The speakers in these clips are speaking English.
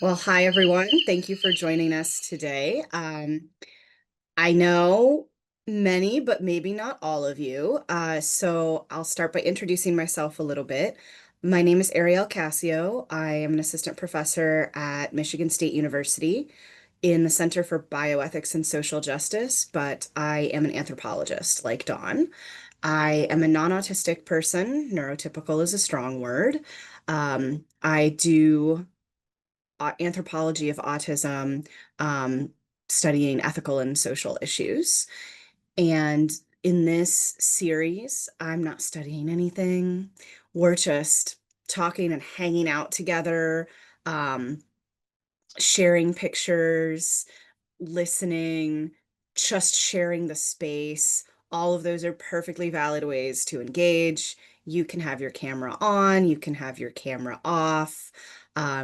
Well, hi everyone. Thank you for joining us today. I know many, but maybe not all of you. So I'll start by introducing myself a little bit. My name is Ariel Cascio. I am an assistant professor at Michigan State University in the Center for Bioethics and Social Justice, but I am an anthropologist like Dawn. I am a non-autistic person. Neurotypical is a strong word. I do anthropology of autism, um, studying ethical and social issues. And in this series, I'm not studying anything. We're just talking and hanging out together, um, sharing pictures, listening, just sharing the space. All of those are perfectly valid ways to engage. You can have your camera on, you can have your camera off,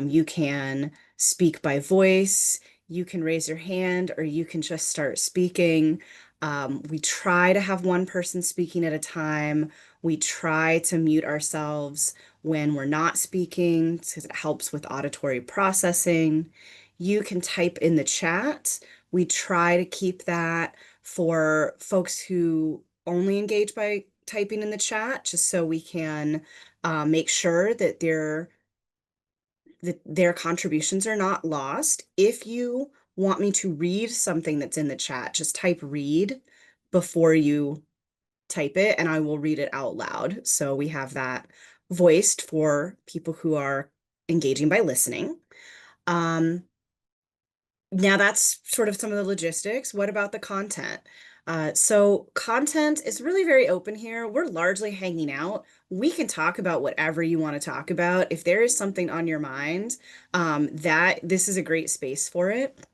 you can speak by voice, you can raise your hand, or you can just start speaking. We try to have one person speaking at a time. We try to mute ourselves when we're not speaking because it helps with auditory processing. You can type in the chat. We try to keep that for folks who only engage by typing in the chat, just so we can make sure that their contributions are not lost. If you want me to read something that's in the chat, just type read before you type it, and I will read it out loud. So we have that voiced for people who are engaging by listening. Um, Now that's sort of some of the logistics. What about the content? So content is really very open here. We're largely hanging out. We can talk about whatever you want to talk about. If there is something on your mind, that this is a great space for it.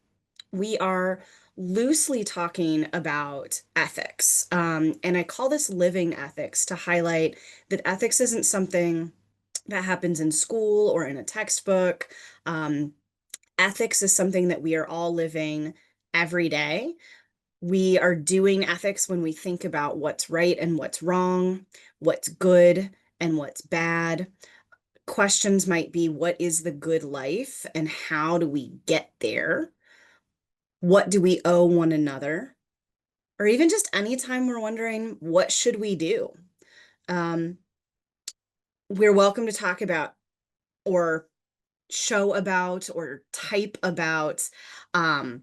We are loosely talking about ethics. And I call this living ethics to highlight that ethics isn't something that happens in school or in a textbook. Ethics is something that we are all living every day. We are doing ethics when we think about what's right and what's wrong, what's good and what's bad. Questions might be, what is the good life and how do we get there? What do we owe one another? Or even just anytime we're wondering, what should we do? Um, we're welcome to talk about or show about or type about um,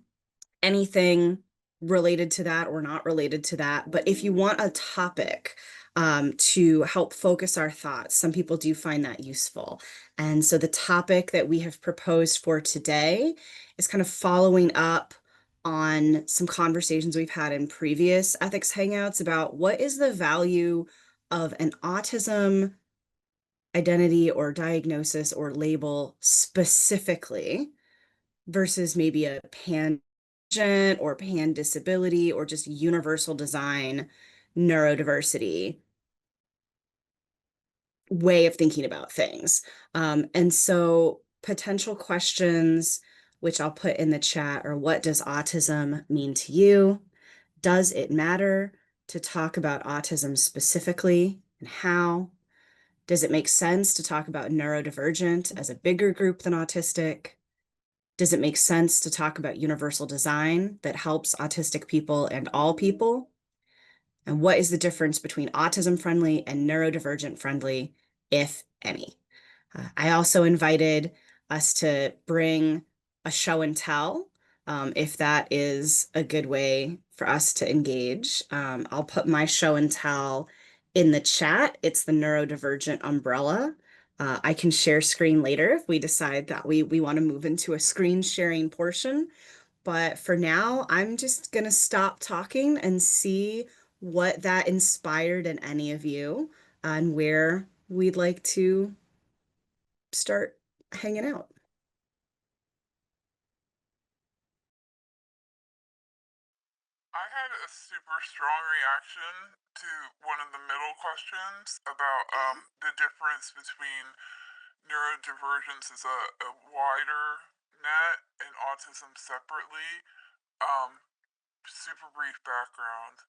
anything related to that or not related to that. But if you want a topic to help focus our thoughts, some people do find that useful. And so the topic that we have proposed for today is kind of following up on some conversations we've had in previous ethics hangouts about what is the value of an autism identity or diagnosis or label specifically versus maybe a pan or pan disability or just universal design neurodiversity way of thinking about things. And so potential questions, which I'll put in the chat, are what does autism mean to you? Does it matter to talk about autism specifically and how? Does it make sense to talk about neurodivergent as a bigger group than autistic? Does it make sense to talk about universal design that helps autistic people and all people? And what is the difference between autism friendly and neurodivergent friendly, if any? I also invited us to bring a show and tell, if that is a good way for us to engage. I'll put my show and tell in the chat. It's the neurodivergent umbrella. I can share screen later if we decide that we want to move into a screen sharing portion. But for now, I'm just going to stop talking and see what that inspired in any of you and where we'd like to start hanging out. I had a super strong reaction to one of the middle questions about the difference between neurodivergence as a wider net and autism separately. Um, Super brief background.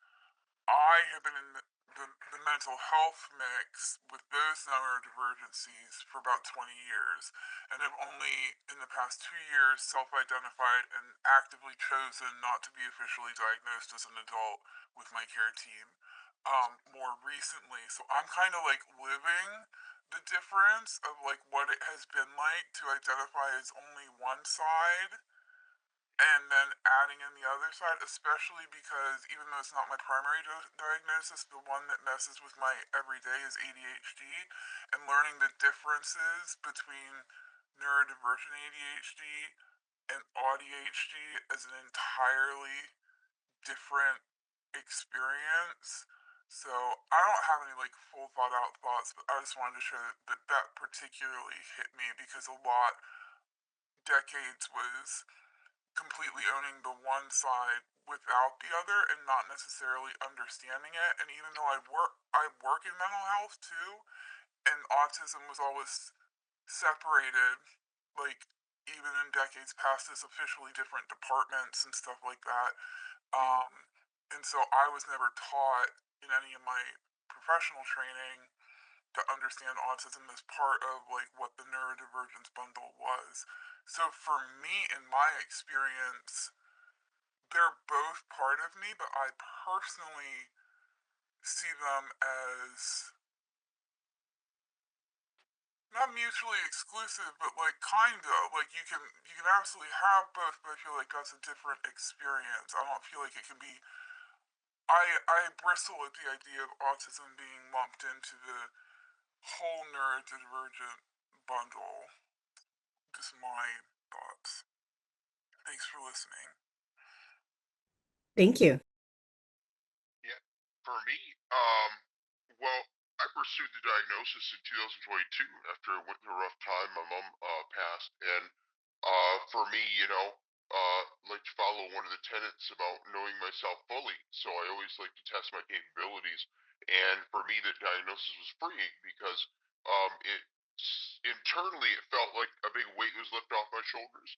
I have been in the mental health mix with those neurodivergencies for about 20 years, and have only in the past 2 years self identified and actively chosen not to be officially diagnosed as an adult with my care team more recently. So I'm kind of like living the difference of like what it has been like to identify as only one side and then adding in the other side, especially because even though it's not my primary diagnosis, the one that messes with my everyday is ADHD, and learning the differences between neurodivergent ADHD and ADHD is an entirely different experience. So I don't have any like full thought out thoughts, but I just wanted to share that that particularly hit me because a lot decades was completely owning the one side without the other and not necessarily understanding it. And even though I work in mental health too, and autism was always separated, like even in decades past as officially different departments and stuff like that. And so I was never taught in any of my professional training to understand autism as part of like what the neurodivergence bundle was. So for me, in my experience, they're both part of me, but I personally see them as not mutually exclusive, but like kind of like you can absolutely have both, but I feel like that's a different experience. I don't feel like it can be. I bristle at the idea of autism being lumped into the whole neurodivergent bundle. Just my thoughts. Thanks for listening. Thank you. Yeah, for me, well, I pursued the diagnosis in 2022 after I went through a rough time. My mom passed, and for me, like to follow one of the tenets about knowing myself fully. So I always like to test my capabilities, and for me, the diagnosis was freeing because it internally it felt like a big weight was lifted off my shoulders,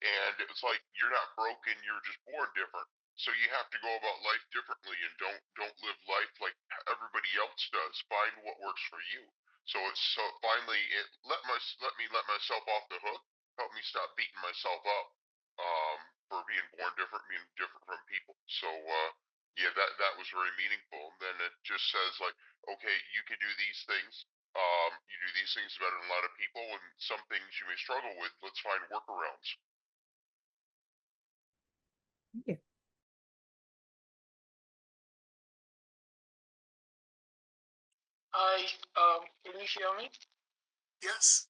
and it was like you're not broken, you're just born different. So you have to go about life differently and don't live life like everybody else does. Find what works for you. So finally it let myself off the hook. Help me stop beating myself up for being born different, being different from people. So yeah, that was very meaningful. And then it just says like, okay, you can do these things. You do these things better than a lot of people, and some things you may struggle with. Let's find workarounds. Thank you. Hi, can you hear me? Yes.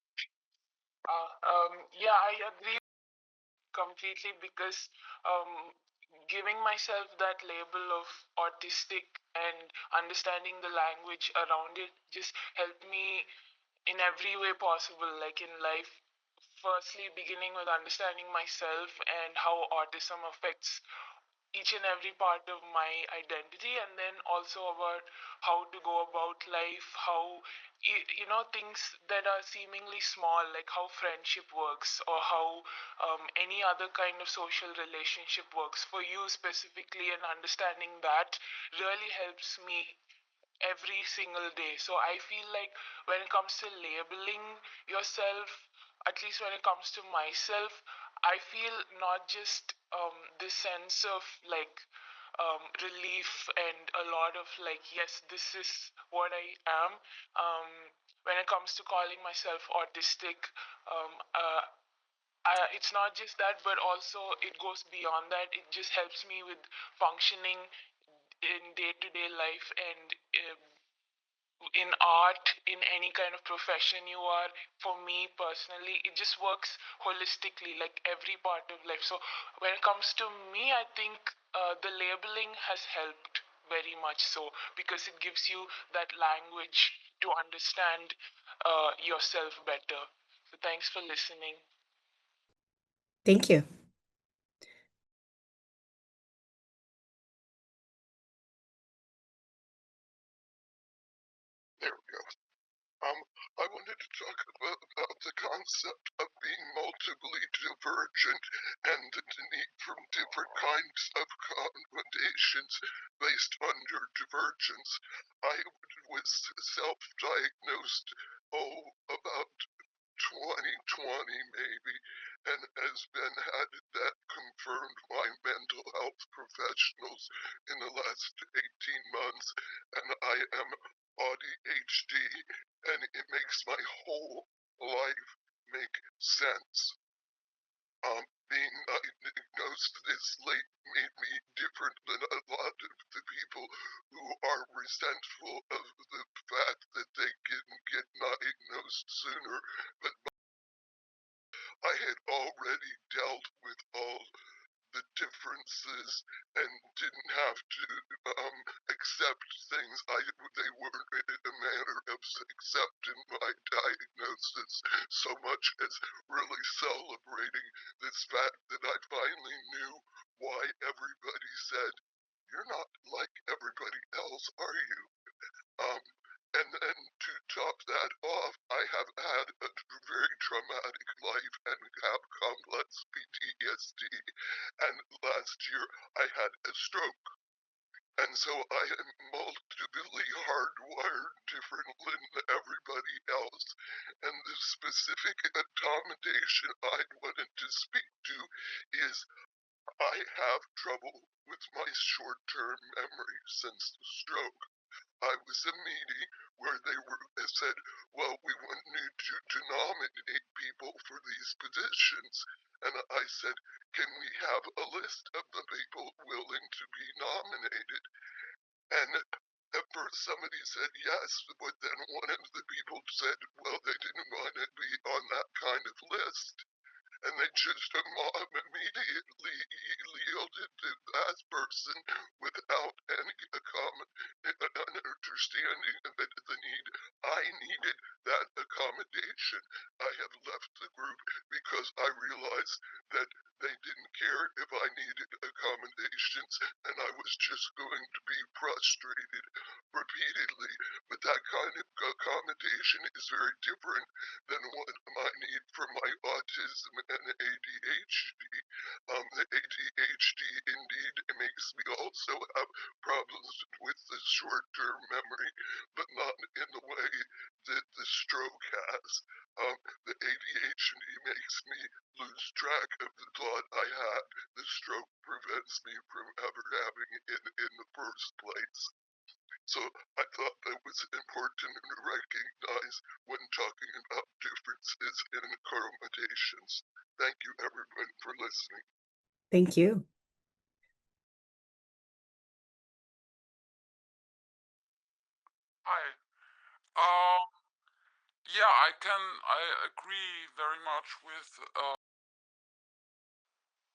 Yeah, I agree completely because giving myself that label of autistic and understanding the language around it just helped me in every way possible, like in life. Firstly, beginning with understanding myself and how autism affects each and every part of my identity, and then also about how to go about life, how things that are seemingly small, like how friendship works or how any other kind of social relationship works for you specifically, and understanding that really helps me every single day. So I feel like when it comes to labeling yourself, at least when it comes to myself, I feel not just this sense of like relief and a lot of like, yes, this is what I am. Um, when it comes to calling myself autistic, um, uh, it's not just that, but also it goes beyond that. It just helps me with functioning in day-to-day life and in art, in any kind of profession you are. For me personally, it just works holistically, like every part of life. So when it comes to me, I think the labeling has helped very much so, because it gives you that language to understand yourself better. So thanks for listening. Thank you. There we go. I wanted to talk about the concept of being multiply divergent and the need from different kinds of accommodations based on your divergence. I was self-diagnosed, about 2020 maybe, and has been had that confirmed by mental health professionals in the last 18 months, and I am ADHD, and it makes my whole life make sense. Being diagnosed this late made me different than a lot of the people who are resentful of the fact that they didn't get diagnosed sooner, but I had already dealt with all the differences and didn't have to accept things. They weren't a matter of accepting my diagnosis so much as really celebrating this fact that I finally knew why everybody said, "You're not like everybody else, are you?" Um, and then to top that off, I have had a very traumatic life and have complex PTSD. And last year I had a stroke. And so I am multiply hardwired differently than everybody else. And the specific accommodation I wanted to speak to is I have trouble with my short-term memory since the stroke. I was a meeting where they said, well, we want you to nominate people for these positions. And I said, can we have a list of the people willing to be nominated? And at first somebody said yes, but then one of the people said, well, they didn't want to be on that kind of list. And they just immediately yielded to that person without any understanding of the need. I needed that accommodation. I have left the group because I realized that they didn't care if I needed accommodations, and I was just going to be frustrated repeatedly. But that kind of accommodation is very different than what I need for my autism and ADHD. The ADHD indeed makes me also have problems with the short-term memory, but not in the way that the stroke has. The ADHD makes me lose track of the thought I had. The stroke prevents me from ever having it in the first place. So I thought that was important to recognize when talking about differences in accommodations. Thank you, everyone, for listening. Thank you. Hi. Yeah, I agree very much with,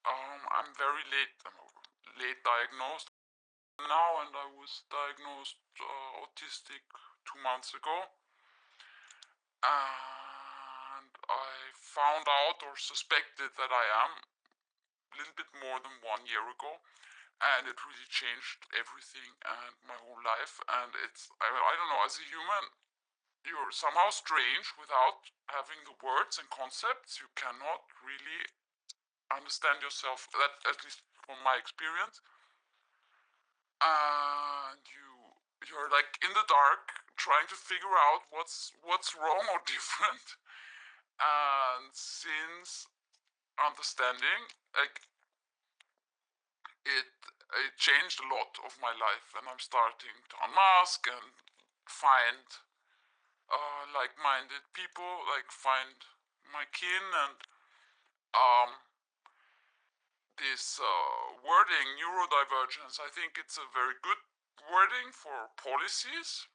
I'm very late diagnosed now, and I was diagnosed autistic 2 months ago. And I found out or suspected that I am a little bit more than 1 year ago, and it really changed everything and my whole life. And I don't know, as a human, you're somehow strange without having the words and concepts. You cannot really understand yourself, that at least from my experience. And you're like in the dark trying to figure out what's wrong or different. And since understanding, like, it changed a lot of my life, and I'm starting to unmask and find like-minded people, like find my kin. And um, this wording, neurodivergence, I think it's a very good wording for policies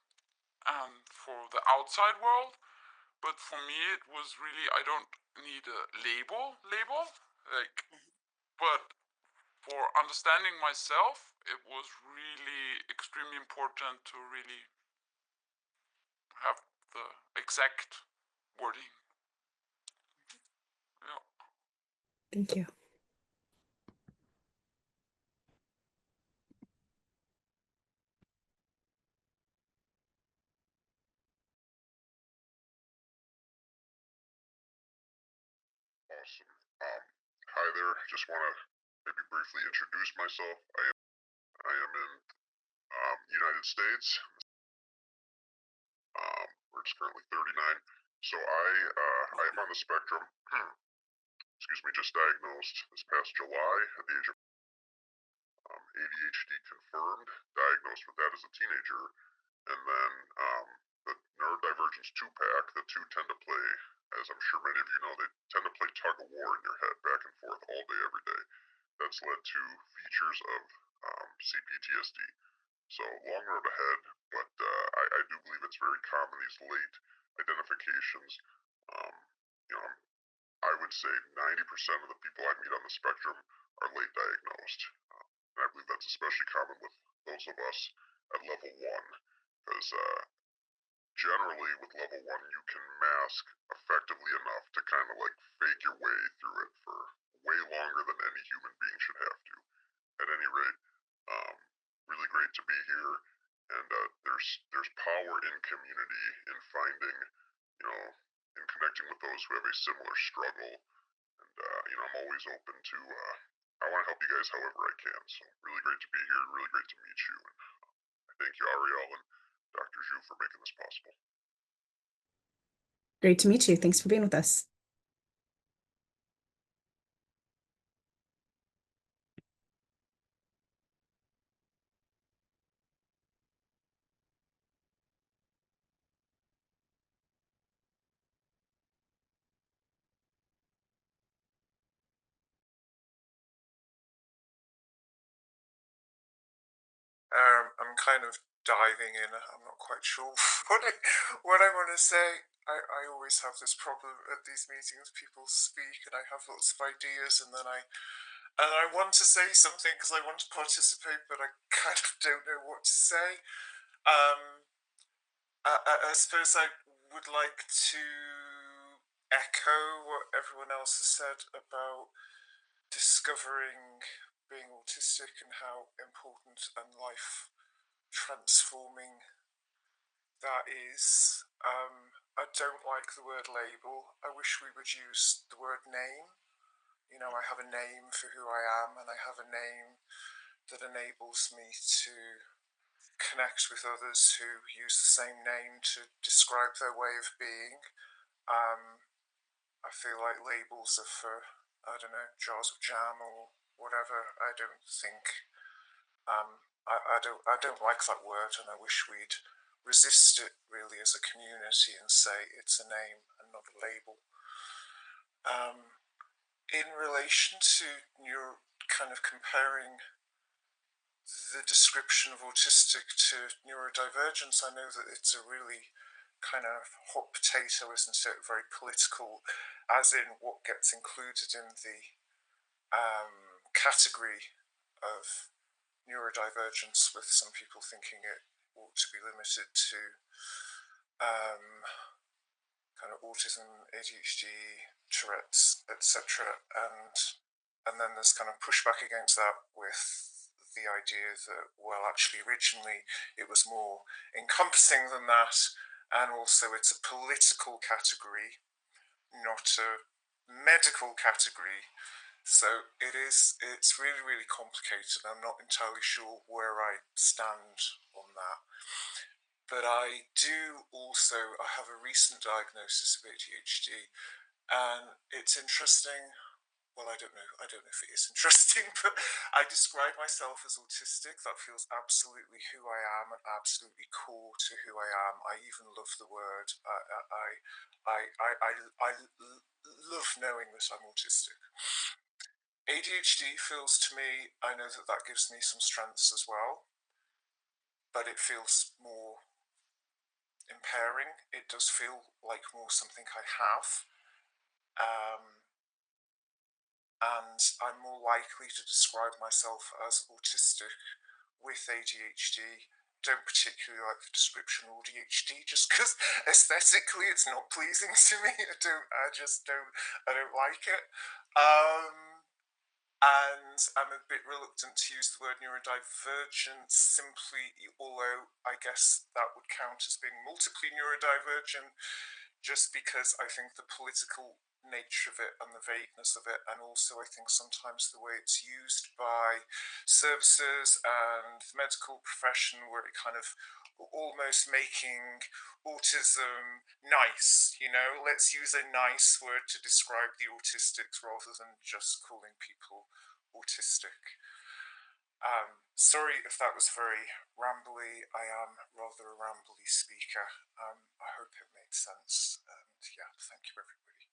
and for the outside world. But for me, it was really, I don't need a label, like, but for understanding myself, it was really extremely important to really have the exact wording. Yeah. Thank you. Awesome. Hi there. I just want to maybe briefly introduce myself. I am in United States. Where it's currently 39. So I am on the spectrum. Excuse me. Just diagnosed this past July at the age of ADHD confirmed. Diagnosed with that as a teenager, and then the neurodivergence two-pack. The two tend to play, as I'm sure many of you know, they tend to play tug of war in your head back and forth all day, every day. That's led to features of CPTSD. So long road ahead, but I do believe it's very common, these late identifications. Um, you know, I would say 90% of the people I meet on the spectrum are late diagnosed. And I believe that's especially common with those of us at level 1, because generally with level 1 you can mask effectively enough to kind of like fake your way through it for way longer than any human being should have to. At any rate, um, really great to be here, and there's power in community, in finding, in connecting with those who have a similar struggle, and I'm always open to. I want to help you guys however I can. So really great to be here, really great to meet you, and I thank you, Ariel and Dr. Zhu, for making this possible. Great to meet you. Thanks for being with us. I'm kind of diving in. I'm not quite sure what I want to say. I always have this problem at these meetings. People speak, and I have lots of ideas, and I want to say something because I want to participate, but I kind of don't know what to say. I suppose I would like to echo what everyone else has said about discovering being autistic and how important and life transforming that is. I don't like the word label. I wish we would use the word name. I have a name for who I am, and I have a name that enables me to connect with others who use the same name to describe their way of being. I feel like labels are for, I don't know, jars of jam or whatever. I don't think I don't like that word, and I wish we'd resist it really as a community and say it's a name and not a label. In relation to kind of comparing the description of autistic to neurodivergence, I know that it's a really kind of hot potato, isn't it? Very political, as in what gets included in the category of neurodivergence, with some people thinking it ought to be limited to kind of autism, ADHD, Tourette's, etc. And then there's kind of pushback against that with the idea that, well, actually originally it was more encompassing than that, and also it's a political category, not a medical category. So it's really, really complicated. I'm not entirely sure where I stand on that. But I have a recent diagnosis of ADHD, and it's interesting. Well, I don't know if it is interesting, but I describe myself as autistic. That feels absolutely who I am and absolutely core to who I am. I even love the word. I love knowing that I'm autistic. ADHD feels to me, I know that gives me some strengths as well, but it feels more impairing. It does feel like more something I have. And I'm more likely to describe myself as autistic with ADHD. Don't particularly like the description ADHD just because aesthetically it's not pleasing to me. I don't like it. And I'm a bit reluctant to use the word neurodivergent simply, although I guess that would count as being multiply neurodivergent, just because I think the political nature of it and the vagueness of it, and also I think sometimes the way it's used by services and the medical profession, where it kind of almost making autism nice, you know, let's use a nice word to describe the autistics rather than just calling people autistic. Sorry if that was very rambly. I am rather a rambly speaker. I hope it made sense. And yeah, thank you, everybody.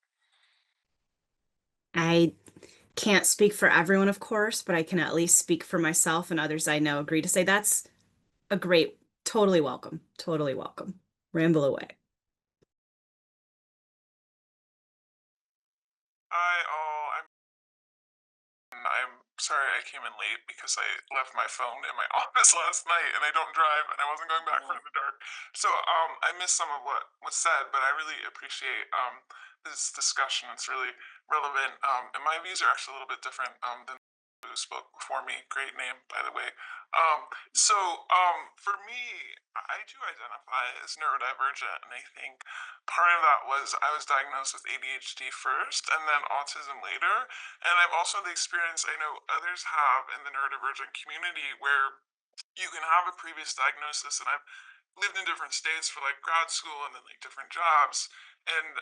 I can't speak for everyone, of course, but I can at least speak for myself, and others I know agree to say that's a great, totally welcome, totally welcome. Ramble away. I'm sorry I came in late because I left my phone in my office last night and I don't drive and I wasn't going back for it in the dark. So I missed some of what was said, but I really appreciate this discussion. It's really relevant. And my views are actually a little bit different than who spoke before me. Great name, by the way. For me, I do identify as neurodivergent, and I think part of that was I was diagnosed with ADHD first and then autism later. And I've also the experience I know others have in the neurodivergent community where you can have a previous diagnosis, and I've lived in different states for like grad school and then like different jobs. And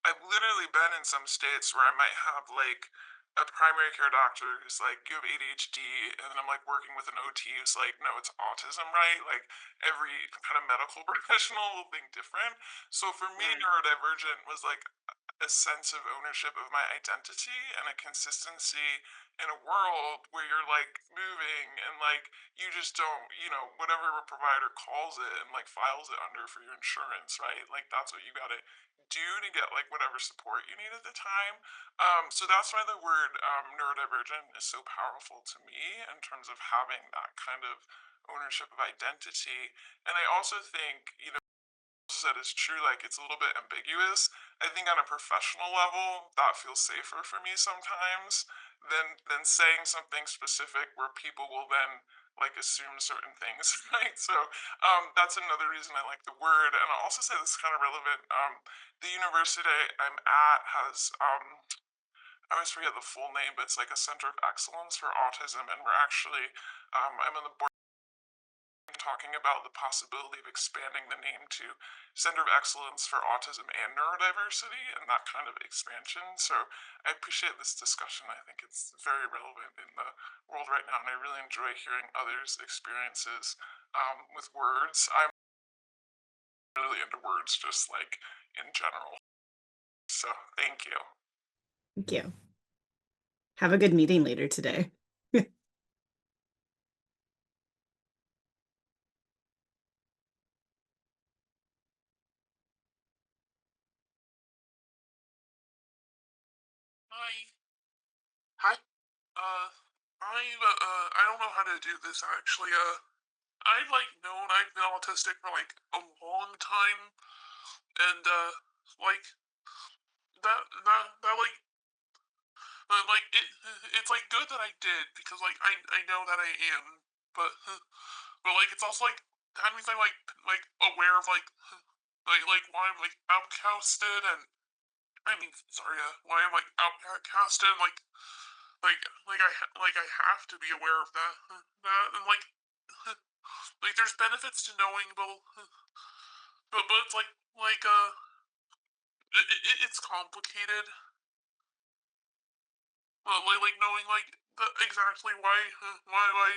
I've literally been in some states where I might have like a primary care doctor who's like, you have ADHD, and then I'm like working with an OT who's like, no, it's autism, right? Like every kind of medical professional will think different. So for me, neurodivergent was like a sense of ownership of my identity and a consistency in a world where you're like moving and like you just don't, whatever a provider calls it and like files it under for your insurance, right? Like that's what you gotta do to get like whatever support you need at the time. So that's why the word neurodivergent is so powerful to me in terms of having that kind of ownership of identity. And I also think, said is true, like it's a little bit ambiguous. I think on a professional level that feels safer for me sometimes than saying something specific where people will then like assume certain things, right? So that's another reason I like the word. And I'll also say this is kind of relevant. The university I'm at has I always forget the full name, but it's like a center of excellence for autism, and we're actually I'm on the board talking about the possibility of expanding the name to Center of Excellence for Autism and Neurodiversity and that kind of expansion. So I appreciate this discussion. I think it's very relevant in the world right now, and I really enjoy hearing others' experiences with words. I'm really into words, just like in general. So thank you. Thank you. Have a good meeting later today. Hi. Hi. I don't know how to do this actually. I've like known I've been autistic for like a long time, and like that like like it's like good that I did because like I know that I am, but but like it's also like that means I'm like aware of like why I'm like outcasted and I mean sorry why I'm like outcasted like I have to be aware of that and like there's benefits to knowing but it's it's complicated. Like knowing exactly why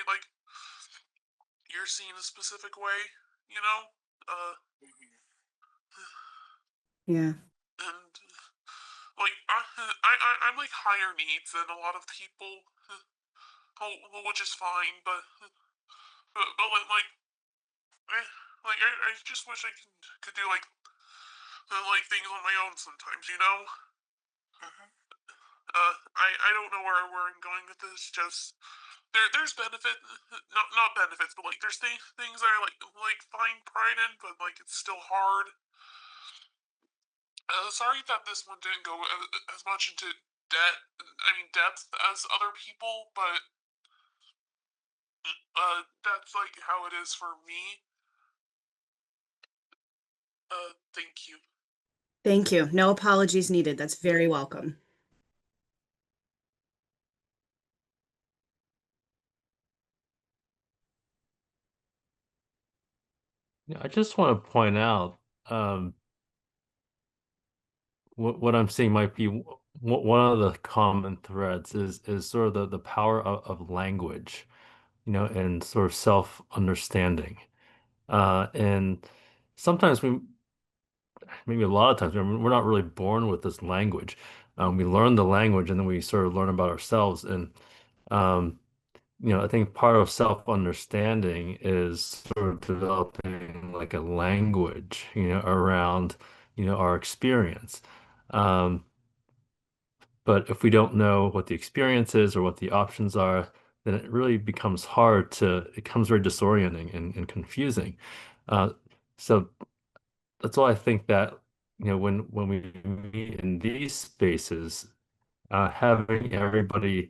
like you're seen a specific way, you know. Yeah. And like I'm like higher needs than a lot of people, which is fine. But I just wish I could do like things on my own sometimes, you know. I don't know where I'm going with this. Just there's benefit, not benefits, but like there's things that I like find pride in, but like it's still hard. Sorry that this one didn't go as much into depth as other people, but that's like how it is for me. Thank you. Thank you. No apologies needed. That's very welcome. Yeah, I just want to point out um, what I'm seeing might be one of the common threads is sort of the power of language, and sort of self-understanding. And sometimes maybe a lot of times, we're not really born with this language. We learn the language and then we sort of learn about ourselves. And um, I think part of self-understanding is sort of developing like a language, around, our experience. Um, but if we don't know what the experience is or what the options are, then it really becomes it becomes very disorienting and confusing. Uh, so that's why I think that, when we meet in these spaces, having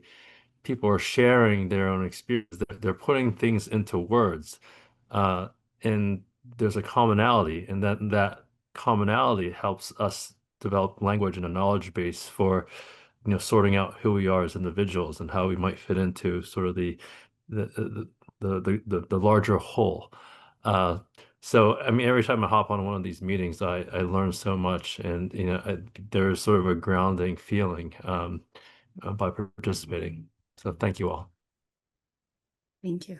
people are sharing their own experience. They're putting things into words, uh, and there's a commonality, and that commonality helps us develop language and a knowledge base for, sorting out who we are as individuals and how we might fit into sort of the the larger whole. Uh, so, I mean, every time I hop on one of these meetings, I learn so much, and there's sort of a grounding feeling by participating. So thank you all. Thank you.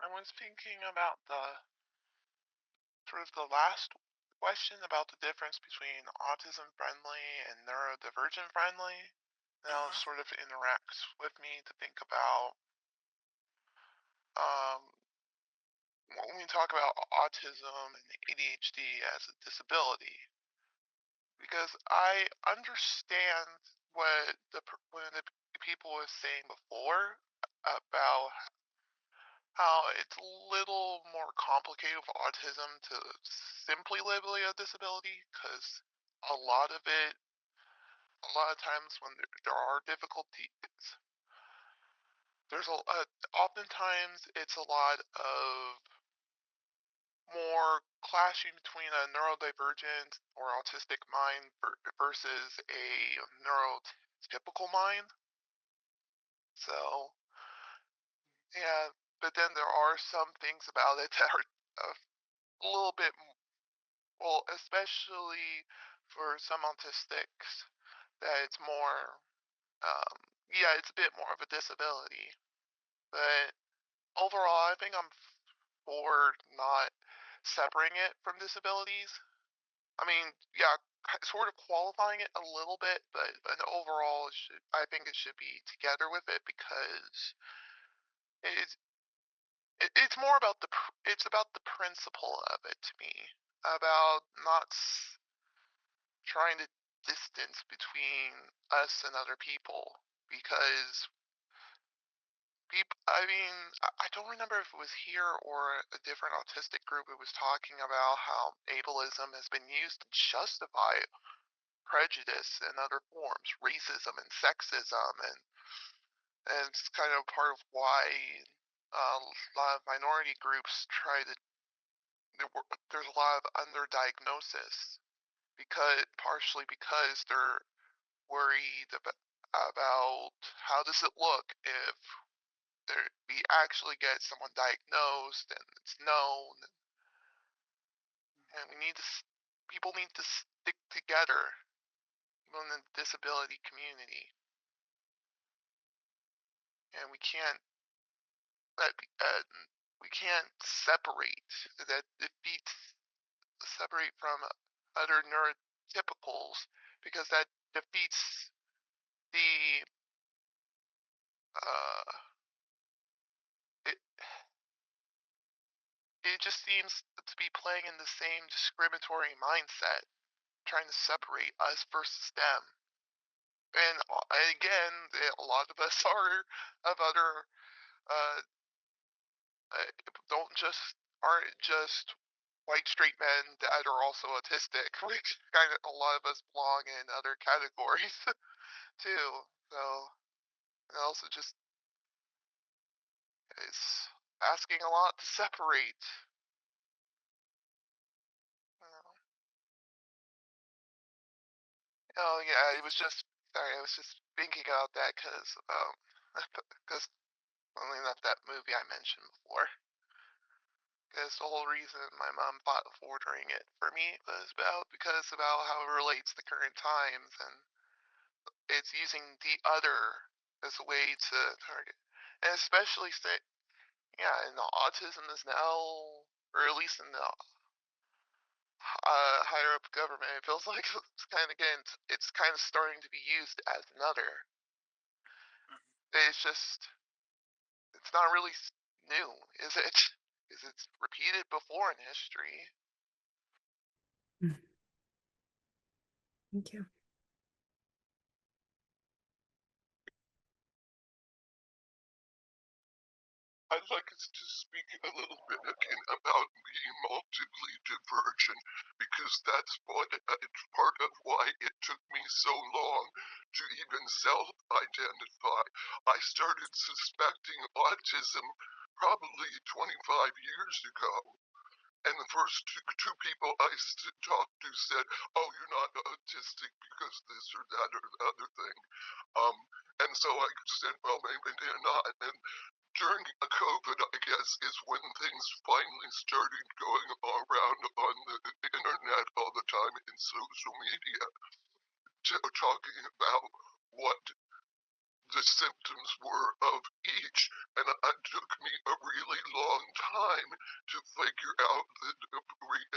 I was thinking about the sort of the last question about the difference between autism-friendly and neurodivergent-friendly. Now sort of interacts with me to think about when we talk about autism and ADHD as a disability, because I understand when the people were saying before about how it's a little more complicated for autism to simply label it a disability, because a lot of it, a lot of times when there are difficulties, oftentimes it's a lot of more clashing between a neurodivergent or autistic mind versus a neurotypical mind. So, yeah, but then there are some things about it that are a little bit, well, especially for some autistics, that it's more, yeah, it's a bit more of a disability. But overall, I think I'm for not separating it from disabilities. I mean, yeah, sort of qualifying it a little bit, but overall, I think it should be together with it, because it's it's more about it's about the principle of it to me, about not trying to distance between us and other people, because people, I mean, I don't remember if it was here or a different autistic group who was talking about how ableism has been used to justify prejudice in other forms, racism and sexism, and it's kind of part of why a lot of minority groups try to. There's a lot of underdiagnosis, because partially because they're worried about how does it look if we actually get someone diagnosed and it's known, and people need to stick together, even in the disability community, and let uh, we can't that defeats separate from other neurotypicals, because that defeats the uh, it, it just seems to be playing in the same discriminatory mindset, trying to separate us versus them. And again, a lot of us of other uh, aren't just white straight men that are also autistic. Which kind of, a lot of us belong in other categories too. So, and also just it's asking a lot to separate. Oh yeah, it was just sorry, I was just thinking about that because only not that movie I mentioned before. Because the whole reason my mom fought for ordering it for me was about how it relates to current times, and it's using the other as a way to target, and especially say, yeah, and the autism is now, or at least in the higher up government, it feels like it's kind of starting to be used as another. It's just, it's not really new, is it? Because it's repeated before in history. Thank you. I'd like us to speak a little bit again about being multiply divergent, because that's it's part of why it took me so long to even self-identify. I started suspecting autism probably 25 years ago. And the first two people I talked to said, "Oh, you're not autistic because this or that or the other thing." And so I said, "Well, maybe they're not." And during COVID, I guess, is when things finally started going around on the internet all the time in social media, talking about what the symptoms were of each, and it took me a really long time to figure out that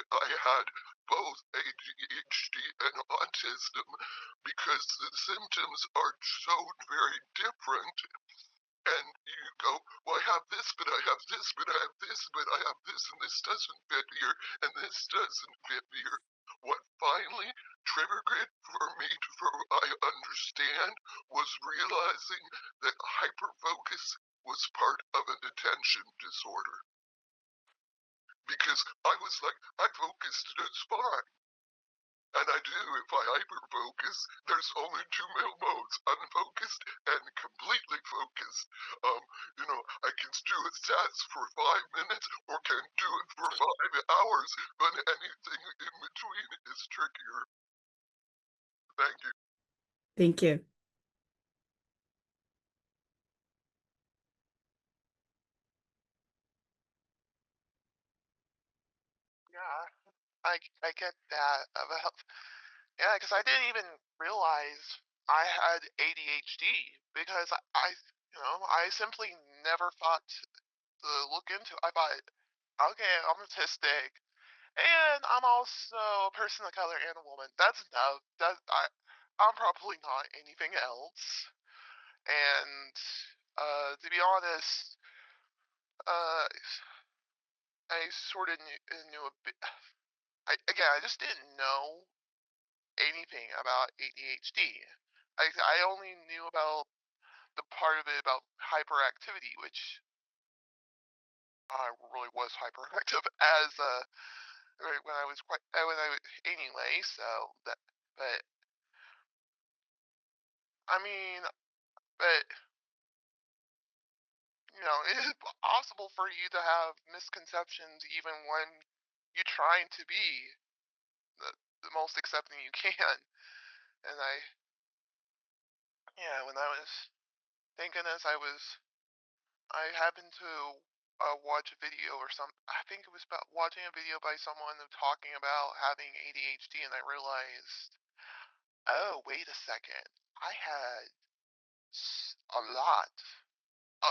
I had both ADHD and autism, because the symptoms are so very different. And you go, well, I have this, but I have this, but I have this, but I have this, and this doesn't fit here, and this doesn't fit here. What finally triggered it for me to I understand was realizing that hyperfocus was part of an attention disorder. Because I was like, I focused just fine. And I do, if I hyperfocus, there's only two middle modes, unfocused and completely focused. I can do a task for 5 minutes or can do it for 5 hours, but anything in between is trickier. Thank you. Thank you. Yeah, I get that about yeah, because I didn't even realize I had ADHD because I simply never thought to look into. I thought, okay, I'm autistic, and I'm also a person of color and a woman. That's enough. I'm probably not anything else. And to be honest, uh, I sort of knew a bit. I just didn't know anything about ADHD. I only knew about the part of it about hyperactivity, which I really was hyperactive as when I was anyway. So that, but I mean, but it is possible for you to have misconceptions even when you're trying to be the, the most accepting you can. And when I was thinking as I happened to watch a video or some. I think it was about watching a video by someone talking about having ADHD, and I realized, oh, wait a second, I had a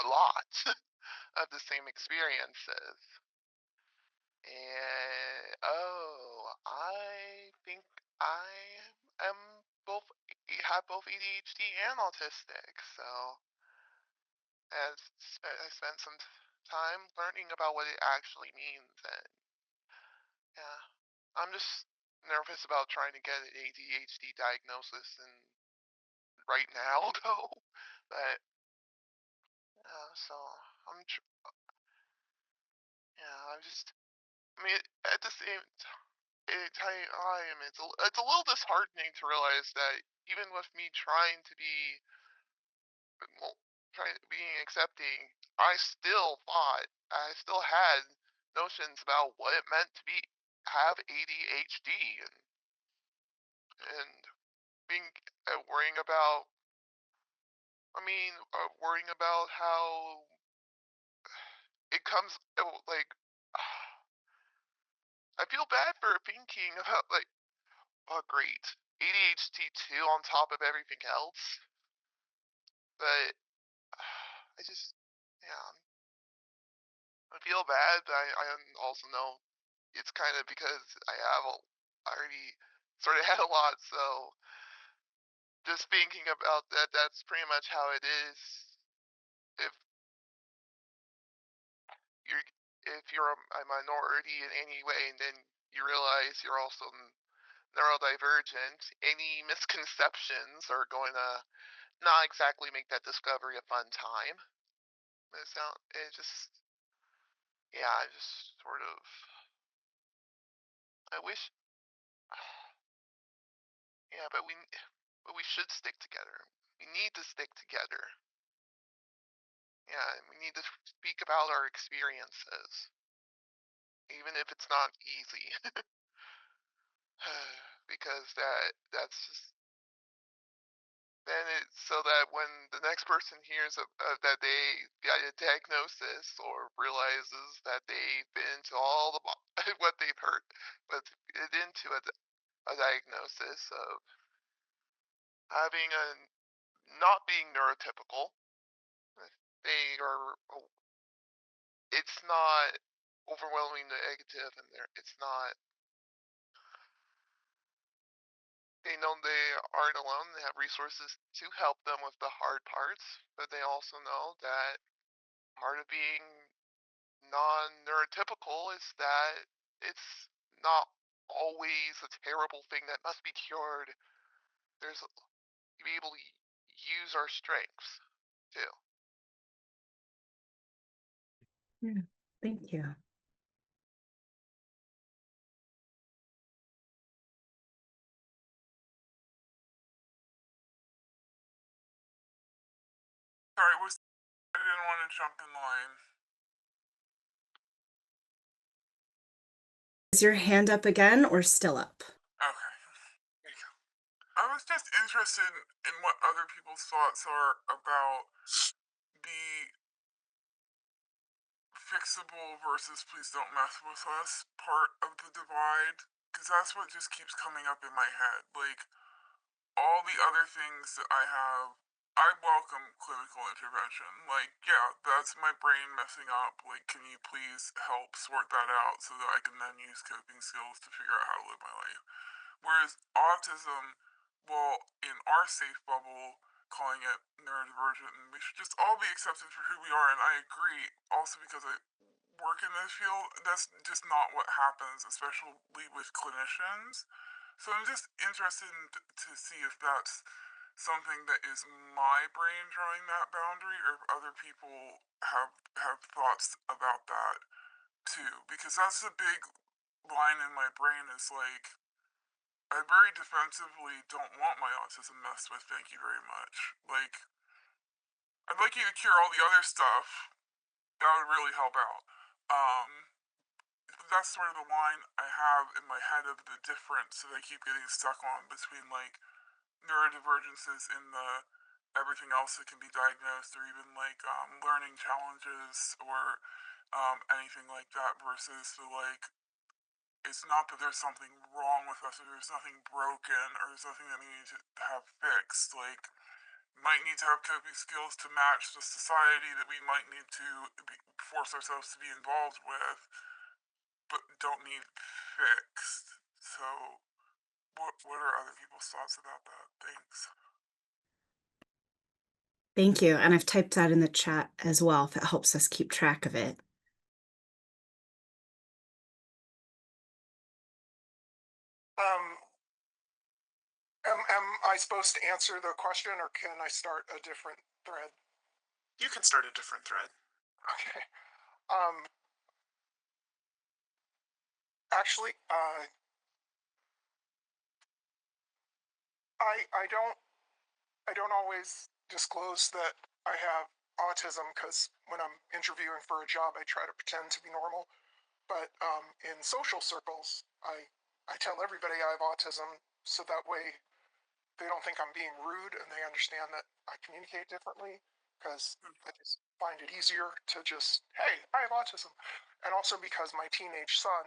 lot of the same experiences, and I think I am both have both ADHD and autistic, so. And I spent some time learning about what it actually means, and yeah, I'm just nervous about trying to get an ADHD diagnosis and right now though. But so I'm I'm just I mean at the same time it's a little disheartening to realize that even with me trying to be being accepting, I still had notions about what it meant to have ADHD and being worrying about. Worrying about how it comes like. I feel bad for thinking about like, oh great, ADHD too on top of everything else, but I just, yeah, I feel bad, but I also know it's kind of because I already sort of had a lot, so just thinking about that, that's pretty much how it is. If you're a minority in any way, and then you realize you're also neurodivergent, any misconceptions are going to not exactly make that discovery a fun time. It just, yeah, I just sort of, I wish, yeah, but we should stick together. We need to stick together. Yeah, and we need to speak about our experiences, even if it's not easy, because that's just then so that when the next person hears that they got a diagnosis or realizes that they fit into all the what they've heard, but fit into a diagnosis of having a not being neurotypical, they are it's not overwhelmingly negative, and it's not. They know they aren't alone. They have resources to help them with the hard parts, but they also know that part of being non-neurotypical is that it's not always a terrible thing that must be cured. There's to be able to use our strengths too. Yeah, thank you. Sorry, I didn't want to jump in line. Is your hand up again or still up? Okay. I was just interested in what other people's thoughts are about the fixable versus please don't mess with us part of the divide, because that's what just keeps coming up in my head. Like, all the other things that I welcome clinical intervention. Like, yeah, that's my brain messing up. Like, can you please help sort that out so that I can then use coping skills to figure out how to live my life? Whereas autism, well, in our safe bubble, calling it neurodivergent, and we should just all be accepted for who we are. And I agree, also because I work in this field, that's just not what happens, especially with clinicians. So I'm just interested to see if that's something that is my brain drawing that boundary, or if other people have thoughts about that too. Because that's the big line in my brain is like, I very defensively don't want my autism messed with, thank you very much. Like, I'd like you to cure all the other stuff. That would really help out. That's sort of the line I have in my head of the difference that I keep getting stuck on between like neurodivergences in the everything else that can be diagnosed, or even like learning challenges or anything like that, versus the like it's not that there's something wrong with us or there's nothing broken or there's nothing that we need to have fixed. Like, might need to have coping skills to match the society that we might need to force ourselves to be involved with, but don't need fixed. So what are other people's thoughts about that? Thanks. Thank you. And I've typed that in the chat as well if it helps us keep track of it. Am I supposed to answer the question, or can I start a different thread? You can start a different thread. Okay. Actually, I don't always disclose that I have autism because when I'm interviewing for a job, I try to pretend to be normal. But in social circles, I tell everybody I have autism so that way they don't think I'm being rude and they understand that I communicate differently because I just find it easier to just, hey, I have autism. And also because my teenage son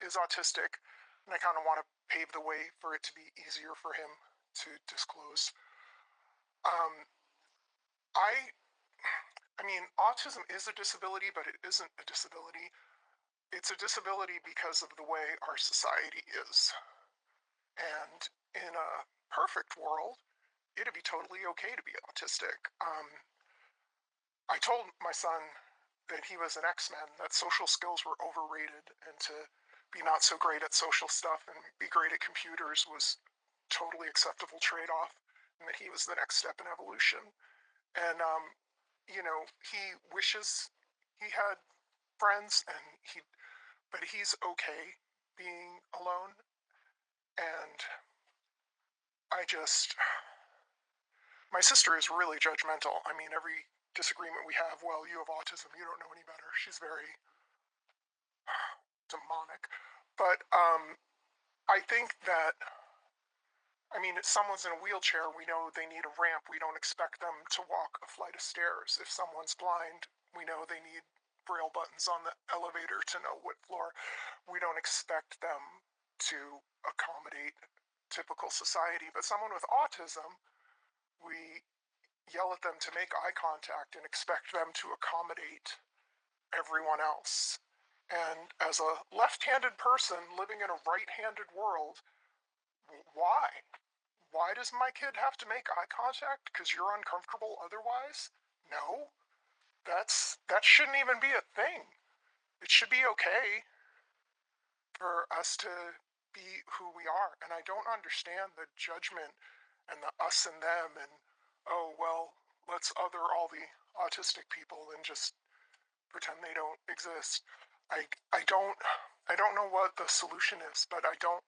is autistic and I kind of want to pave the way for it to be easier for him to disclose. I mean, autism is a disability, but it isn't a disability. It's a disability because of the way our society is. And in a perfect world, it'd be totally okay to be autistic. I told my son that he was an X-Men, that social skills were overrated, and to be not so great at social stuff and be great at computers was totally acceptable trade-off, and that he was the next step in evolution. And you know, he wishes he had friends, but he's okay being alone. And my sister is really judgmental. I mean, every disagreement we have, well, you have autism, you don't know any better. She's very demonic. But I think that, I mean, if someone's in a wheelchair, we know they need a ramp. We don't expect them to walk a flight of stairs. If someone's blind, we know they need braille buttons on the elevator to know what floor. We don't expect them to accommodate typical society. But someone with autism, we yell at them to make eye contact and expect them to accommodate everyone else. And as a left-handed person living in a right-handed world, why? Why does my kid have to make eye contact because you're uncomfortable otherwise? No, that shouldn't even be a thing. It should be okay for us to be who we are. And I don't understand the judgment and the us and them and, oh, well, let's other all the autistic people and just pretend they don't exist. I don't know what the solution is, but I don't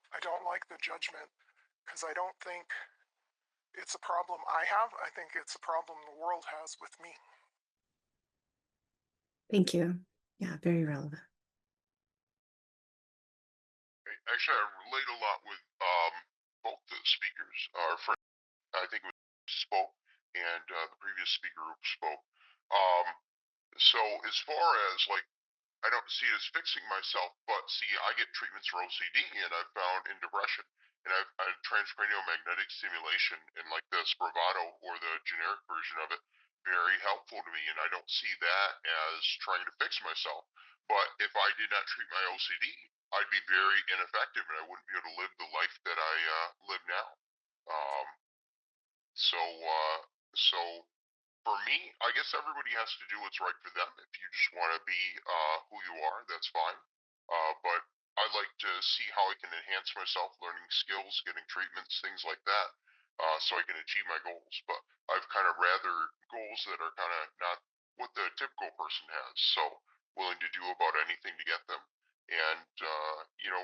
like the judgment because I don't think it's a problem I have. I think it's a problem the world has with me. Thank you. Yeah, very relevant. Actually, I relate a lot with both the speakers. Our friend, I think, spoke, and the previous speaker who spoke. So as far as like, I don't see it as fixing myself, but see, I get treatments for OCD, and I've found in depression, and I've transcranial magnetic stimulation, and like the Spravato or the generic version of it, very helpful to me, and I don't see that as trying to fix myself. But if I did not treat my OCD, I'd be very ineffective, and I wouldn't be able to live the life that I live now. Um, so for me, I guess everybody has to do what's right for them. If you just want to be who you are, that's fine. But I like to see how I can enhance myself, learning skills, getting treatments, things like that, so I can achieve my goals. But I've kind of rather goals that are kind of not what the typical person has. So willing to do about anything to get them. And,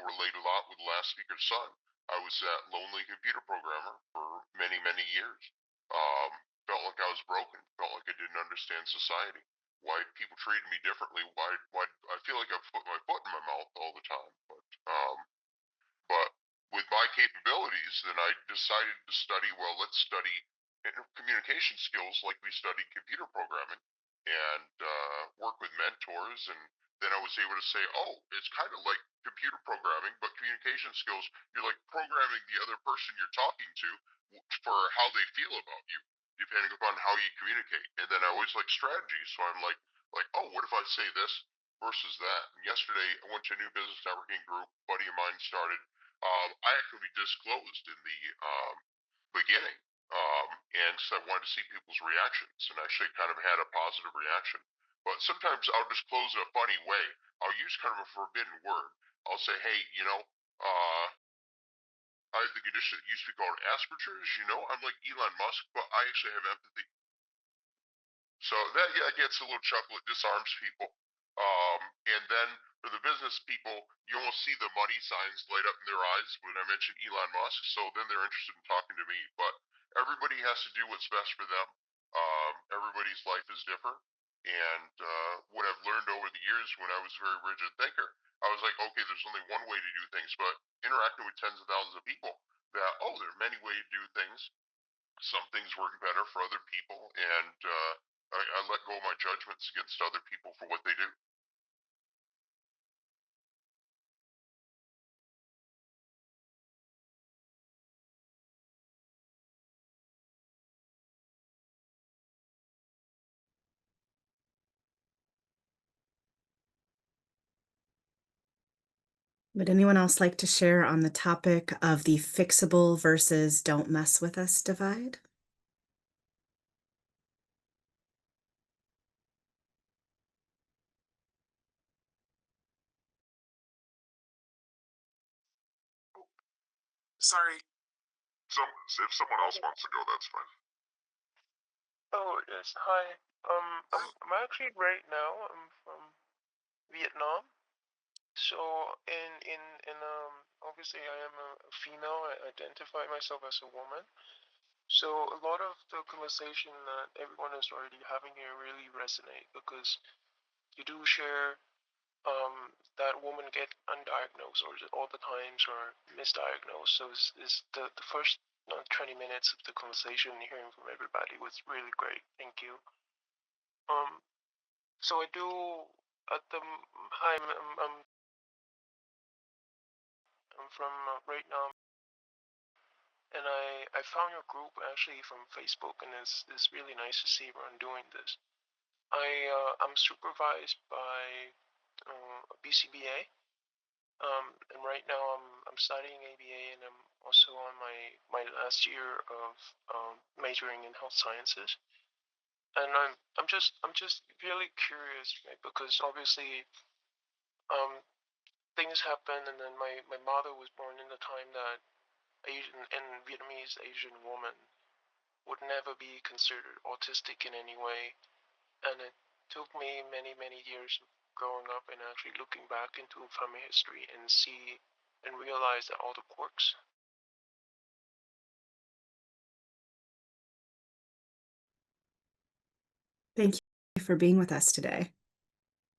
relate a lot with the last speaker's son. I was that lonely computer programmer for many, many years. Um, Felt like I was broken, felt like I didn't understand society, why people treated me differently, why I feel like I've put my foot in my mouth all the time. But with my capabilities, then I decided to study, well, let's study communication skills like we studied computer programming, and work with mentors. And then I was able to say, oh, it's kind of like computer programming, but communication skills, you're like programming the other person you're talking to for how they feel about you, depending upon how you communicate. And then I always like strategy, so I'm like, oh, what if I say this versus that? And yesterday, I went to a new business networking group. A buddy of mine started. I actually disclosed in the beginning, and so I wanted to see people's reactions, and actually kind of had a positive reaction. But sometimes I'll disclose in a funny way. I'll use kind of a forbidden word. I'll say, hey, I have the condition that used to be called Asperger's. I'm like Elon Musk, but I actually have empathy. So that, yeah, gets a little chuckle. It disarms people. And then for the business people, you almost see the money signs light up in their eyes when I mention Elon Musk. So then they're interested in talking to me. But everybody has to do what's best for them. everybody's life is different. And what I've learned over the years when I was a very rigid thinker, I was like, okay, there's only one way to do things, but interacting with tens of thousands of people, that, oh, there are many ways to do things. Some things work better for other people, and I let go of my judgments against other people for what they do. Would anyone else like to share on the topic of the fixable versus don't mess with us divide? Sorry. If someone else wants to go, that's fine. Oh yes, hi. I'm actually right now. I'm from Vietnam. So obviously I am a female. I identify myself as a woman. So a lot of the conversation that everyone is already having here really resonate because you do share that women get undiagnosed or all the times or misdiagnosed. So is the first 20 minutes of the conversation hearing from everybody was really great. Thank you. So I do at the hi, I'm from right now, and I found your group actually from Facebook, and it's really nice to see everyone doing this. I'm supervised by a BCBA, and right now I'm studying ABA, and I'm also on my last year of majoring in health sciences. And I'm just really curious, right? Because obviously things happen, and then my mother was born in the time that Asian and Vietnamese Asian woman would never be considered autistic in any way, and it took me many years of growing up and actually looking back into family history and see and realize that all the quirks. Thank you for being with us today.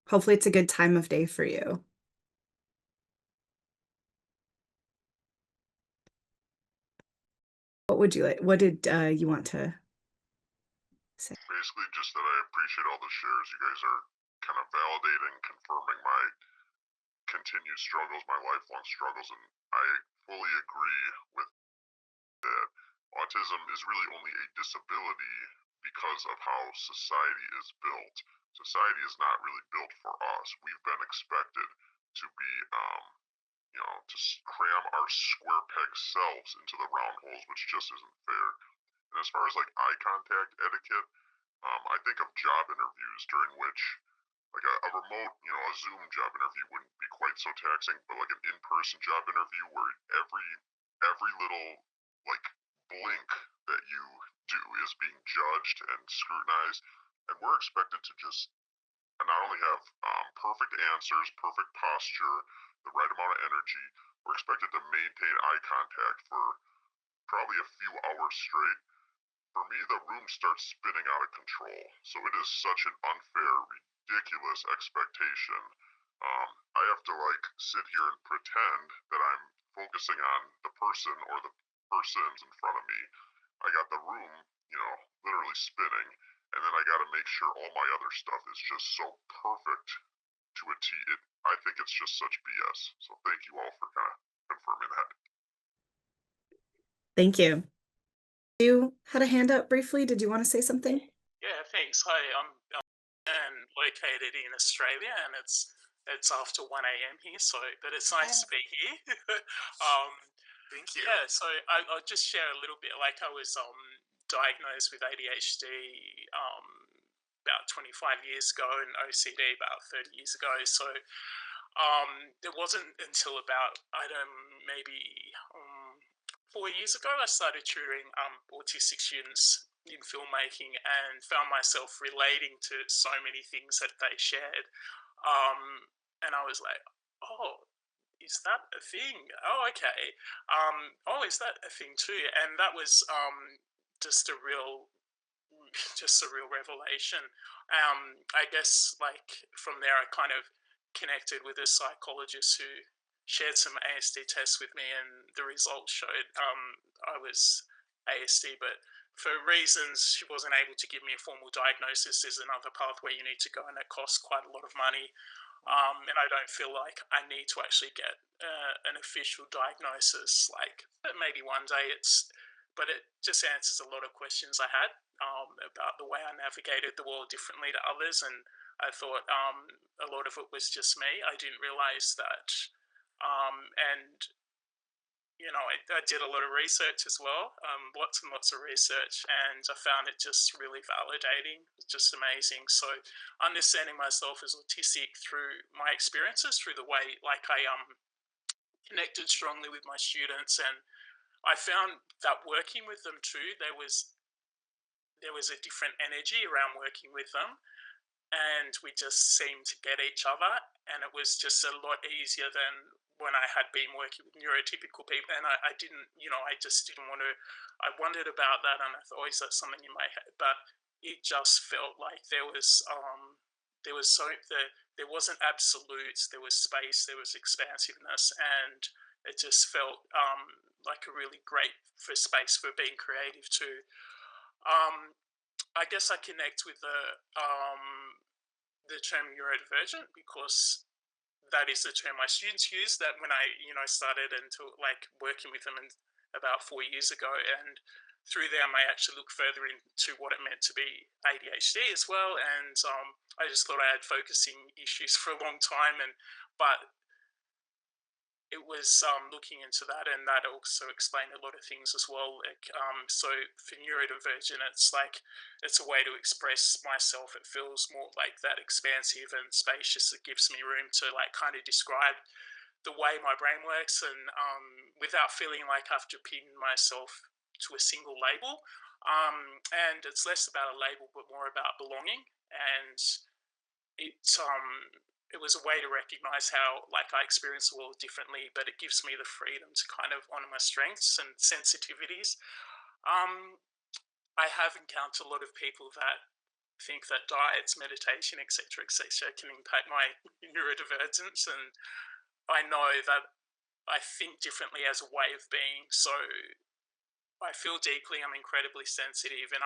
Hopefully it's a good time of day for you. What would you like? What did you want to say? Basically, just that I appreciate all the shares. You guys are kind of validating, confirming my continued struggles, my lifelong struggles, and I fully agree with that. Autism is really only a disability because of how society is built. Society is not really built for us. We've been expected to be, to cram our square peg selves into the round holes, which just isn't fair. And as far as like eye contact etiquette, I think of job interviews during which, like a remote, a Zoom job interview wouldn't be quite so taxing, but like an in-person job interview where every little like blink that you do is being judged and scrutinized, and we're expected to just not only have perfect answers, perfect posture, the right amount of energy. We're expected to maintain eye contact for probably a few hours straight. For me, the room starts spinning out of control. So it is such an unfair, ridiculous expectation. I have to like sit here and pretend that I'm focusing on the person or the persons in front of me. I got the room, literally spinning, and then I got to make sure all my other stuff is just so perfect to a T. I think it's just such BS. So thank you all for kind of confirming that. Thank you. You had a hand up briefly. Did you want to say something? Yeah, thanks. Hi, I'm located in Australia, and it's after 1 a.m. here, so but it's nice to be here. Thank you. Yeah, so I'll just share a little bit. Like I was diagnosed with ADHD about 25 years ago and OCD about 30 years ago. So it wasn't until about I don't maybe 4 years ago I started tutoring autistic students in filmmaking and found myself relating to so many things that they shared. And I was like, oh, is that a thing? Oh, okay. Oh, is that a thing too? And that was just a real just a real revelation. I guess like from there, I kind of connected with a psychologist who shared some ASD tests with me, and the results showed I was ASD, but for reasons she wasn't able to give me a formal diagnosis. There's another pathway you need to go, and it costs quite a lot of money. And I don't feel like I need to actually get an official diagnosis. Like maybe one day but it just answers a lot of questions I had about the way I navigated the world differently to others. And I thought a lot of it was just me. I didn't realize that. And I did a lot of research as well, lots and lots of research, and I found it just really validating, just amazing. So understanding myself as autistic through my experiences, through the way like I connected strongly with my students, and I found that working with them too, there was a different energy around working with them, and we just seemed to get each other, and it was just a lot easier than when I had been working with neurotypical people. And I didn't, I just didn't want to. I wondered about that, and I thought, is that something in my head? But it just felt like there wasn't absolutes, there was space, there was expansiveness, and it just felt like a really great for space for being creative too. I guess I connect with the term neurodivergent because that is the term my students use. That when I started into like working with them about 4 years ago, and through them I actually looked further into what it meant to be ADHD as well. And I just thought I had focusing issues for a long time, but it was looking into that, and that also explained a lot of things as well. Like, so for neurodivergent, it's a way to express myself. It feels more like that expansive and spacious. It gives me room to like kind of describe the way my brain works, and without feeling like I have to pin myself to a single label. And it's less about a label, but more about belonging. And it was a way to recognize how like I experience the world differently, but it gives me the freedom to kind of honor my strengths and sensitivities. Um, I have encountered a lot of people that think that diets, meditation, etc., can impact my neurodivergence, and I know that I think differently as a way of being. So I feel deeply. I'm incredibly sensitive, and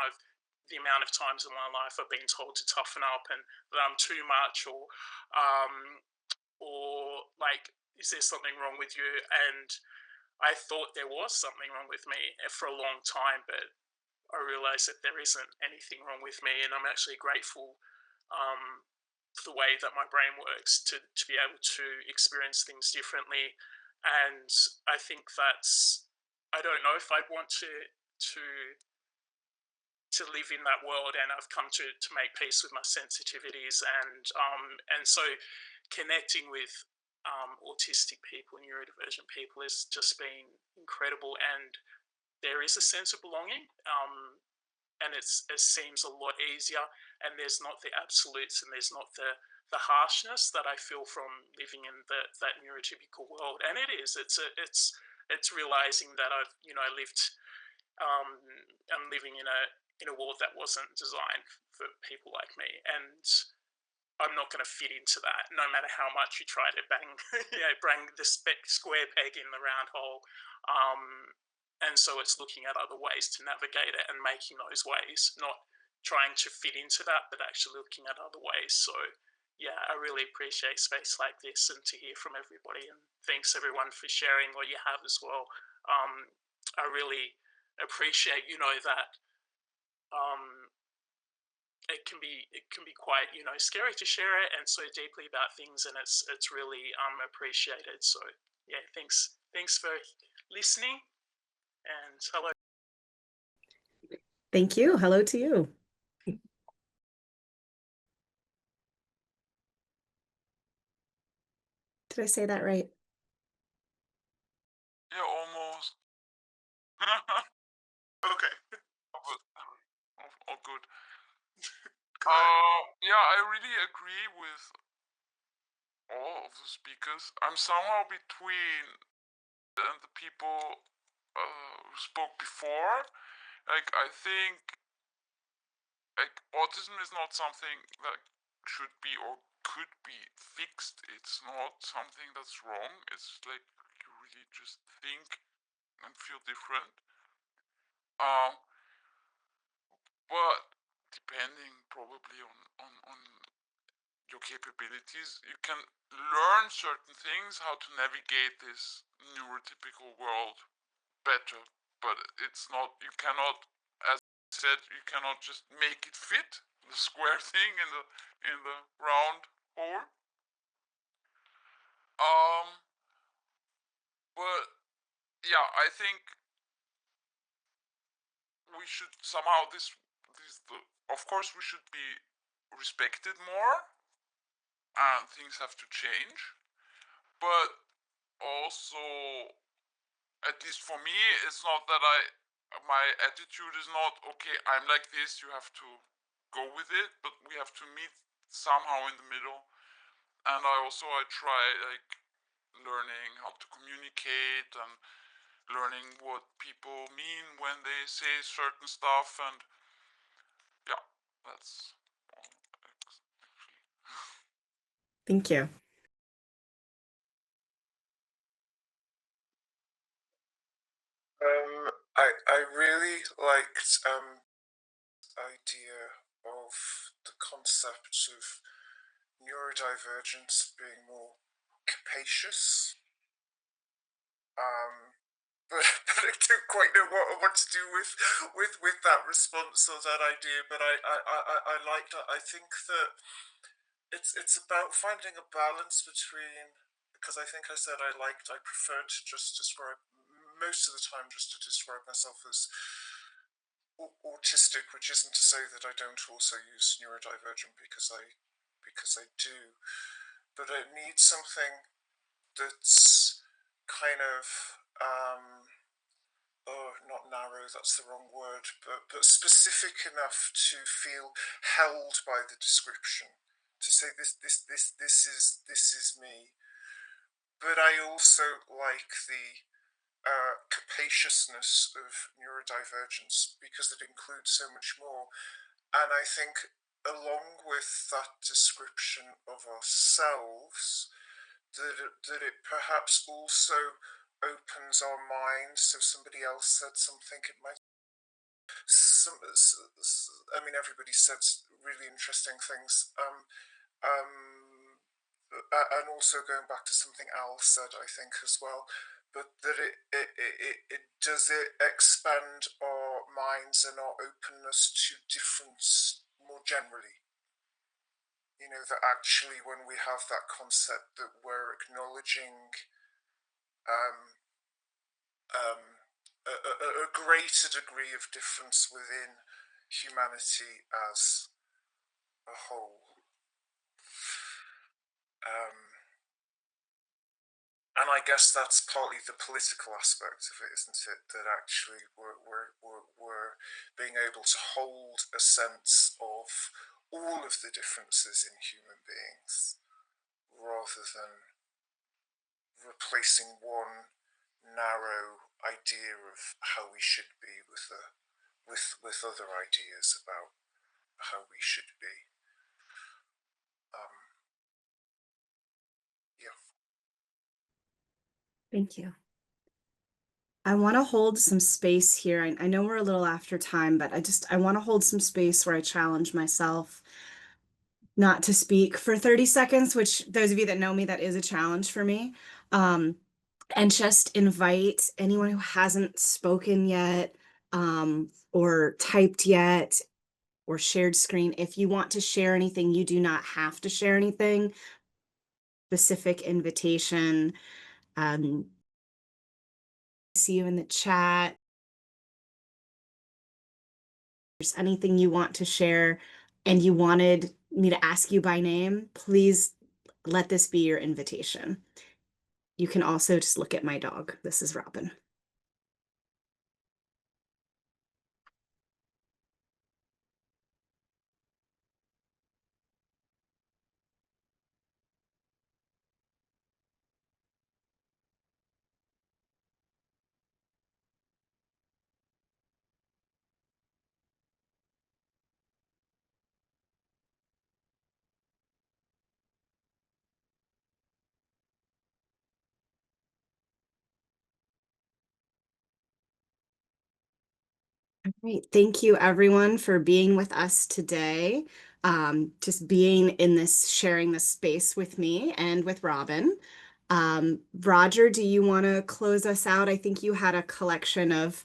the amount of times in my life I've been told to toughen up and that I'm too much, um, or like, is there something wrong with you? And I thought there was something wrong with me for a long time, but I realized that there isn't anything wrong with me, and I'm actually grateful for the way that my brain works to be able to experience things differently. And I think I don't know if I'd want to live in that world, and I've come to make peace with my sensitivities, and so connecting with autistic people, neurodivergent people has just been incredible, and there is a sense of belonging, and it seems a lot easier, and there's not the absolutes, and there's not the harshness that I feel from living in that neurotypical world. And it's realizing that I've lived I'm living in a world that wasn't designed for people like me, and I'm not going to fit into that, no matter how much you try to bring the square peg in the round hole. And so it's looking at other ways to navigate it and making those ways, not trying to fit into that, but actually looking at other ways. So yeah, I really appreciate space like this and to hear from everybody. And thanks everyone for sharing what you have as well. I really appreciate, that it can be quite scary to share it and so deeply about things, and it's really appreciated. So yeah, thanks for listening, and hello. Thank you. Hello to you. Did I say that right? Yeah, almost. Okay. All good. Yeah, I really agree with all of the speakers. I'm somehow between the people who spoke before. Like, I think like autism is not something that should be or could be fixed. It's not something that's wrong. It's like you really just think and feel different. But depending probably on your capabilities, you can learn certain things, how to navigate this neurotypical world better. But it's not, you cannot, as I said, you cannot just make it fit the square thing in the round hole. But yeah, I think we should somehow of course we should be respected more, and things have to change. But also, at least for me, it's not that my attitude is not okay, I'm like this, you have to go with it, but we have to meet somehow in the middle. And I try like learning how to communicate and learning what people mean when they say certain stuff, and yeah, that's all. Thank you. I really liked idea of the concept of neurodivergence being more capacious. But I don't quite know what to do with that response or that idea. But I liked it. I think that it's about finding a balance between, because I think I said I prefer to just describe most of the time just to describe myself as autistic, which isn't to say that I don't also use neurodivergent because I do, but I need something that's kind of not narrow, that's the wrong word, but specific enough to feel held by the description, to say this is me. But I also like the capaciousness of neurodivergence because it includes so much more. And I think along with that description of ourselves, that it perhaps also opens our minds. So somebody else said something, it might I mean, everybody said really interesting things. And also going back to something Al said, I think as well, but that it does it expand our minds and our openness to difference more generally. You know, that actually when we have that concept that we're acknowledging a greater degree of difference within humanity as a whole. And I guess that's partly the political aspect of it, isn't it? That actually we're being able to hold a sense of all of the differences in human beings rather than replacing one narrow idea of how we should be with other ideas about how we should be. Yeah. Thank you. I want to hold some space here. I know we're a little after time, but I want to hold some space where I challenge myself not to speak for 30 seconds, which those of you that know me, that is a challenge for me. And just invite anyone who hasn't spoken yet, or typed yet, or shared screen. If you want to share anything, you do not have to share anything. Specific invitation. See you in the chat. If there's anything you want to share and you wanted me to ask you by name, please let this be your invitation. You can also just look at my dog. This is Robin. Great. Thank you, everyone, for being with us today. Just being in this, sharing this space with me and with Robin. Roger, do you want to close us out? I think you had a collection of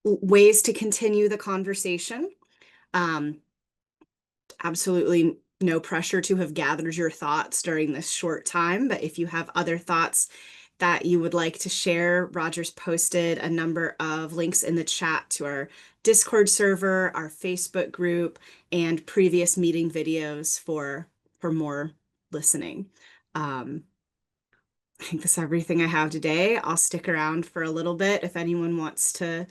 ways to continue the conversation. Absolutely no pressure to have gathered your thoughts during this short time, but if you have other thoughts that you would like to share, Roger's posted a number of links in the chat to our Discord server, our Facebook group, and previous meeting videos for more listening. I think that's everything I have today. I'll stick around for a little bit if anyone wants to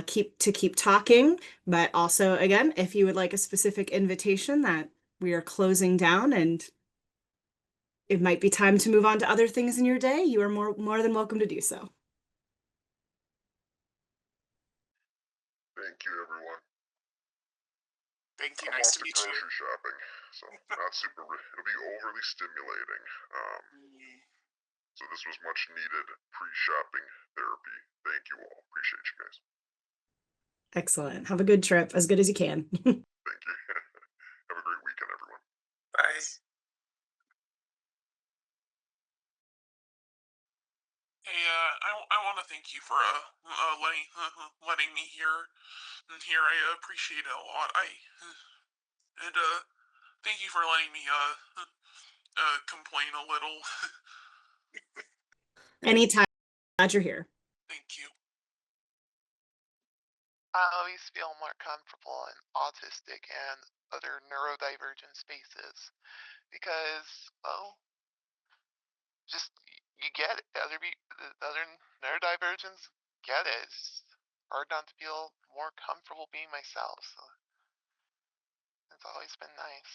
keep talking. But also, again, if you would like a specific invitation that we are closing down and it might be time to move on to other things in your day, you are more than welcome to do so. Thank you, everyone. Thank you. I'm Nice off to meet you. grocery shopping, so not super. It'll be overly stimulating. So this was much needed pre-shopping therapy. Thank you all. Appreciate you guys. Excellent. Have a good trip, as good as you can. Thank you. Have a great weekend, everyone. Bye. Hey, I want to thank you for letting me here. I appreciate it a lot. And thank you for letting me complain a little. Anytime. Glad you're here. Thank you. I always feel more comfortable in autistic and other neurodivergent spaces because, well, just you get it. The other neurodivergents get it. It's hard not to feel more comfortable being myself. So it's always been nice.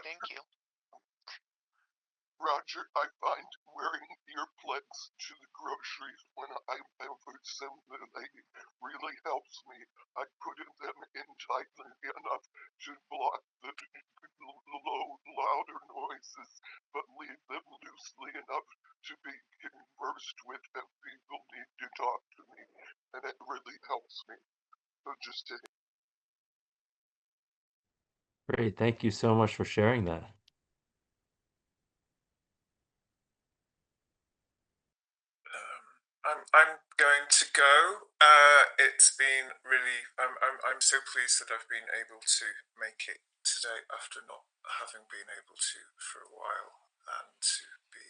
Thank you. Roger, I find wearing earplugs to the groceries when I'm over 7 really helps me. I put them in tightly enough to block the louder noises, but leave them loosely enough to be conversed with if people need to talk to me, and it really helps me. So just to Great. Thank you so much for sharing that. I'm going to go. It's been really. I'm so pleased that I've been able to make it today after not having been able to for a while, and to be.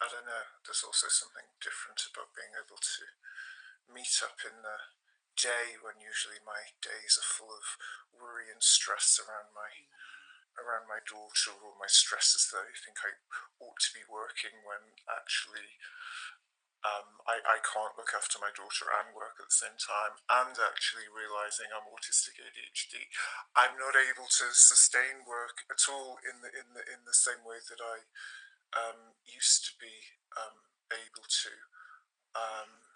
I don't know. There's also something different about being able to meet up in the day when usually my days are full of worry and stress around my daughter, or my stresses that I think I ought to be working when actually I can't look after my daughter and work at the same time, and actually realizing I'm autistic ADHD. I'm not able to sustain work at all in the same way that I used to be able to.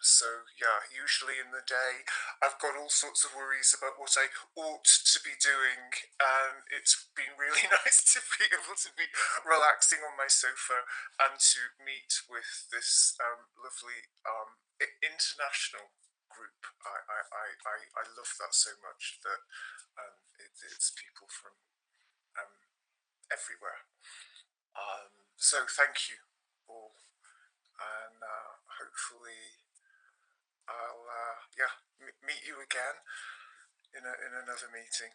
So yeah, usually in the day I've got all sorts of worries about what I ought to be doing, and it's been really nice to be able to be relaxing on my sofa and to meet with this lovely international group. I love that so much, that it's people from everywhere. So thank you all, and hopefully I'll meet you again in another meeting.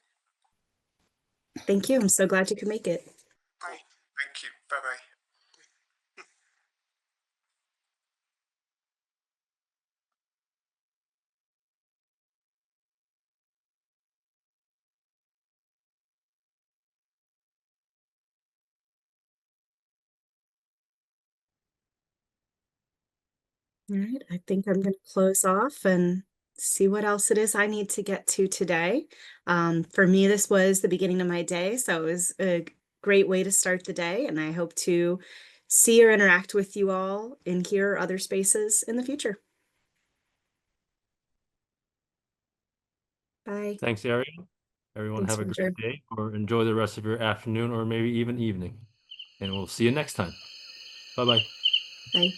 Thank you. I'm so glad you could make it. Bye. Thank you. Bye bye. All right, I think I'm going to close off and see what else it is I need to get to today. For me, this was the beginning of my day, so it was a great way to start the day, and I hope to see or interact with you all in here or other spaces in the future. Bye. Thanks, Ariel. Everyone, Thanks, have a Roger. great day, or enjoy the rest of your afternoon, or maybe even evening. And we'll see you next time. Bye-bye. Bye.